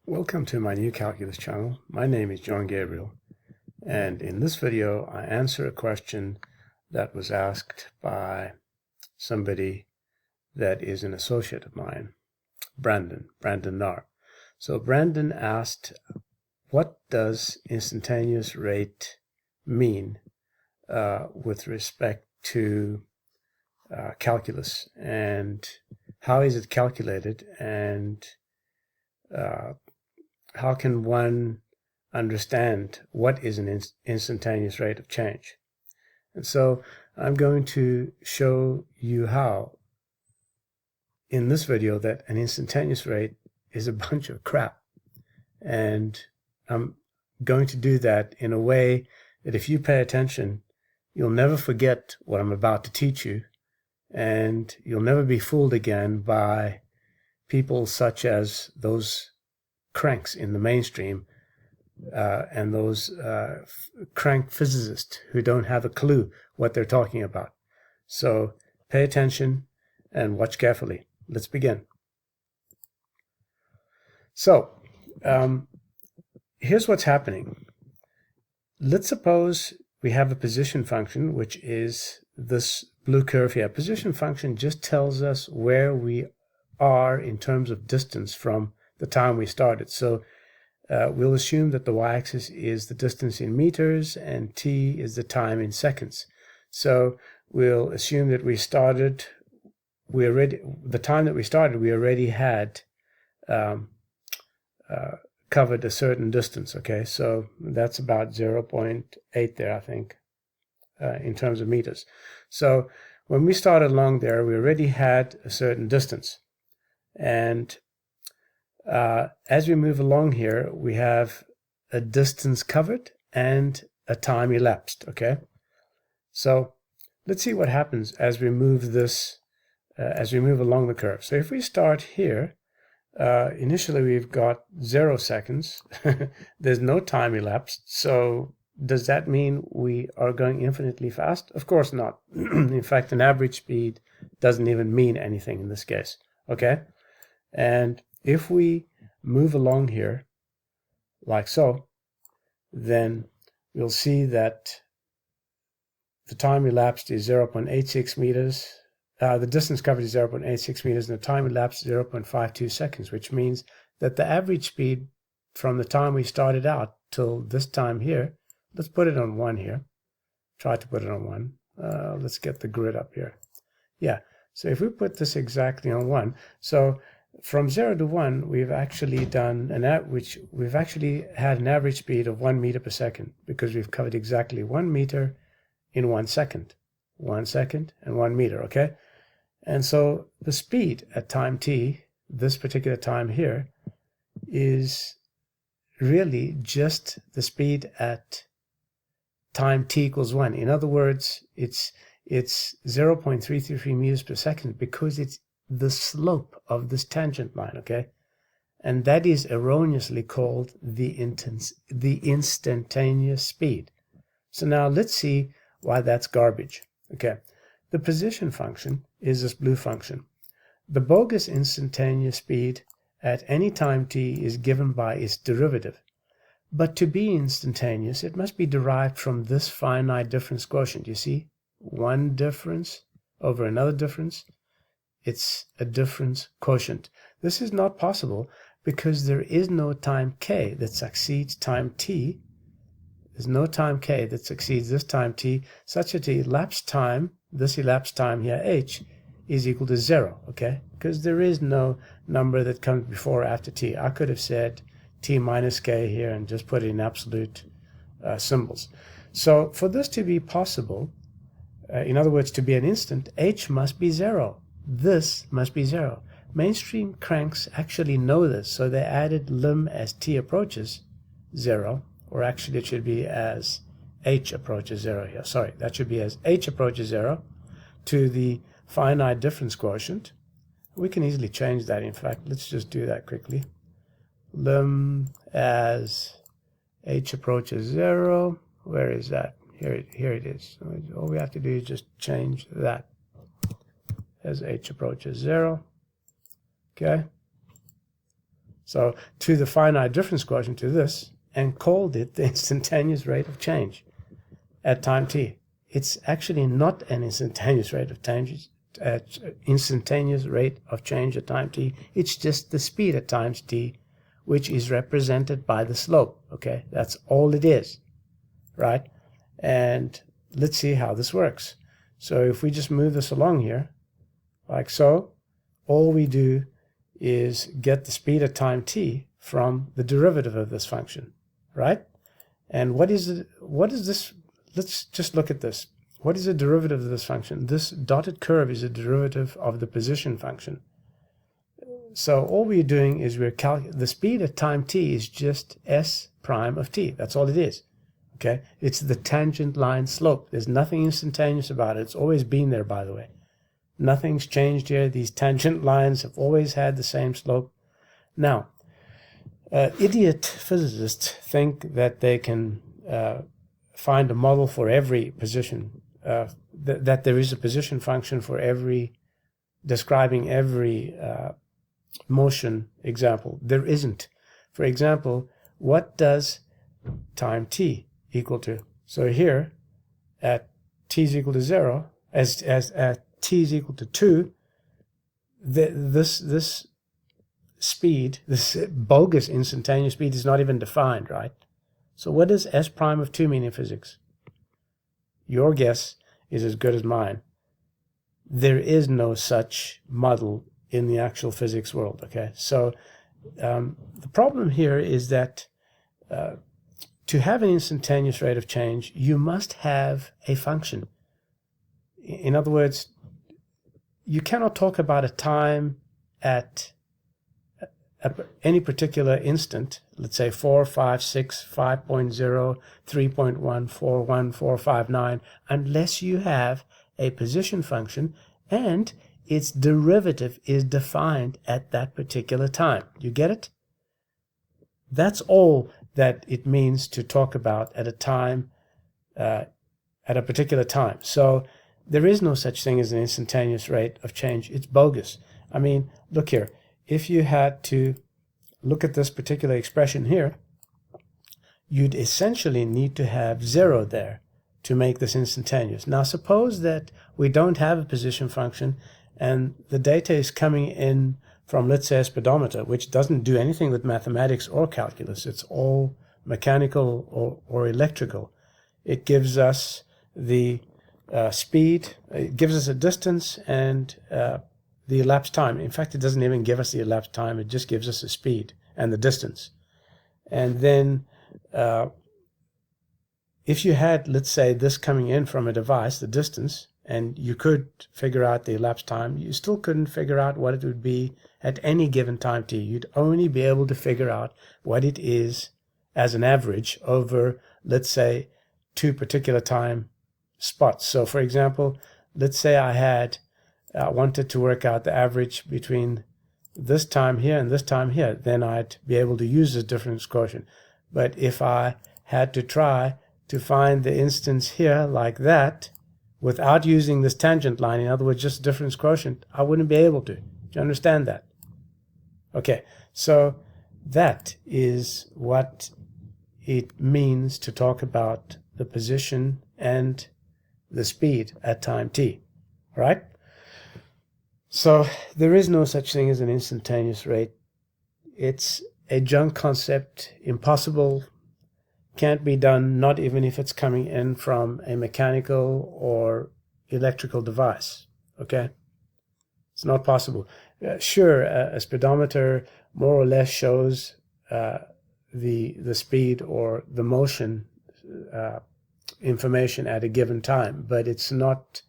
Welcome to my new calculus channel. My name is John Gabriel, and in this video I answer a question that was asked by somebody that is an associate of mine, Brandon Nar. So Brandon asked, what does instantaneous rate mean with respect to calculus, and how is it calculated, and how can one understand what is an instantaneous rate of change? And so I'm going to show you how in this video that an instantaneous rate is a bunch of crap. And I'm going to do that in a way that if you pay attention, you'll never forget what I'm about to teach you, and you'll never be fooled again by people such as those cranks in the mainstream and those crank physicists who don't have a clue what they're talking about. So pay attention and watch carefully. Let's begin. So here's what's happening. Let's suppose we have a position function, which is this blue curve here. Position function just tells us where we are in terms of distance from the time we started. So we'll assume that the y-axis is the distance in meters and t is the time in seconds. So we'll assume that the time that we started, we already had covered a certain distance. Okay, so that's about 0.8 there, I think, in terms of meters. So when we started along there, we already had a certain distance, and as we move along here, we have a distance covered and a time elapsed. Okay, so let's see what happens as we move this, as we move along the curve. So if we start here, initially we've got 0 seconds. There's no time elapsed. So does that mean we are going infinitely fast? Of course not. In fact, an average speed doesn't even mean anything in this case. Okay, and if we move along here like so, then we'll see that the time elapsed is 0.86 meters. The distance covered is 0.86 meters, and the time elapsed is 0.52 seconds, which means that the average speed from the time we started out till this time here, let's put it on 1 here. Try to put it on 1. Let's get the grid up here. Yeah, so if we put this exactly on 1, so from 0 to 1, we've actually done we've actually had an average speed of 1 meter per second, because we've covered exactly 1 meter in 1 second. 1 second and 1 meter, okay? And so the speed at time t, this particular time here, is really just the speed at time t equals 1. In other words, it's 0.333 meters per second, because it's the slope of this tangent line, okay? And that is erroneously called the instantaneous speed. So now let's see why that's garbage. Okay, the position function is this blue function. The bogus instantaneous speed at any time t is given by its derivative. But to be instantaneous, it must be derived from this finite difference quotient. You see, one difference over another difference. It's a difference quotient. This is not possible because there is no time k that succeeds time t. There's no time k that succeeds this time t, such that the elapsed time, this elapsed time here, h, is equal to 0, okay? Because there is no number that comes before or after t. I could have said t minus k here and just put it in absolute symbols. So for this to be possible, in other words, to be an instant, h must be 0. This must be 0. Mainstream cranks actually know this, so they added lim as t approaches 0, or actually it should be as h approaches 0 here. Sorry, that should be as h approaches 0 to the finite difference quotient. We can easily change that, in fact. Let's just do that quickly. Lim as h approaches 0. Where is that? Here it is. All we have to do is just change that as h approaches 0. Okay, So to the finite difference quotient, to this, and called it the instantaneous rate of change at time t. It's actually not an instantaneous rate of change. Instantaneous rate of change at time t. It's just the speed at times t, which is represented by the slope. Okay, that's all it is, right? And let's see how this works. So if we just move this along here, like so, all we do is get the speed at time t from the derivative of this function, right? And what is this? Let's just look at this. What is the derivative of this function? This dotted curve is a derivative of the position function. So all we're doing is the speed at time t is just s prime of t. That's all it is. Okay? It's the tangent line slope. There's nothing instantaneous about it. It's always been there, by the way. Nothing's changed here. These tangent lines have always had the same slope. Now, idiot physicists think that they can find a model for every position, that there is a position function for describing every motion example. There isn't. For example, what does time t equal to? So here, at t is equal to 0, as at t is equal to 2, this speed, this bogus instantaneous speed, is not even defined, right? So what does s prime of 2 mean in physics? Your guess is as good as mine. There is no such model in the actual physics world, okay? So the problem here is that to have an instantaneous rate of change, you must have a function. In other words, you cannot talk about a time at any particular instant, let's say 4, 5, 6, 5.0, 3.1, 4.1, 4.59, unless you have a position function and its derivative is defined at that particular time. You get it? That's all that it means to talk about at a time, at a particular time. So there is no such thing as an instantaneous rate of change. It's bogus. I mean, look here. If you had to look at this particular expression here, you'd essentially need to have 0 there to make this instantaneous. Now suppose that we don't have a position function and the data is coming in from, let's say, a speedometer, which doesn't do anything with mathematics or calculus. It's all mechanical or electrical. It gives us the speed, it gives us a distance and the elapsed time. In fact, it doesn't even give us the elapsed time. It just gives us the speed and the distance. And then if you had, let's say, this coming in from a device, the distance, and you could figure out the elapsed time, you still couldn't figure out what it would be at any given time t. You'd only be able to figure out what it is as an average over, let's say, 2 particular time spots. So, for example, let's say I wanted to work out the average between this time here and this time here, then I'd be able to use this difference quotient. But if I had to try to find the instance here like that, without using this tangent line, in other words, just difference quotient, I wouldn't be able to. Do you understand that? Okay, so that is what it means to talk about the position and the speed at time t, right? So there is no such thing as an instantaneous rate. It's a junk concept, impossible, can't be done, not even if it's coming in from a mechanical or electrical device, okay? It's not possible. Sure, a speedometer more or less shows the speed or the motion information at a given time, but it's not,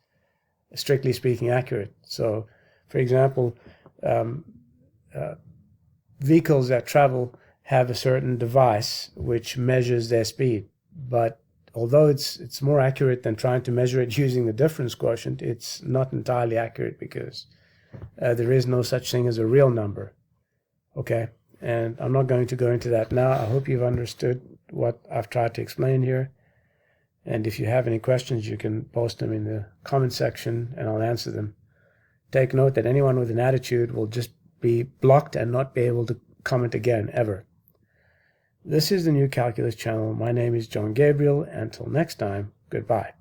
strictly speaking, accurate. So, for example, vehicles that travel have a certain device which measures their speed, but although it's more accurate than trying to measure it using the difference quotient, it's not entirely accurate because there is no such thing as a real number. Okay, and I'm not going to go into that now. I hope you've understood what I've tried to explain here. And if you have any questions, you can post them in the comment section and I'll answer them. Take note that anyone with an attitude will just be blocked and not be able to comment again, ever. This is the New Calculus channel. My name is John Gabriel. Until next time, goodbye.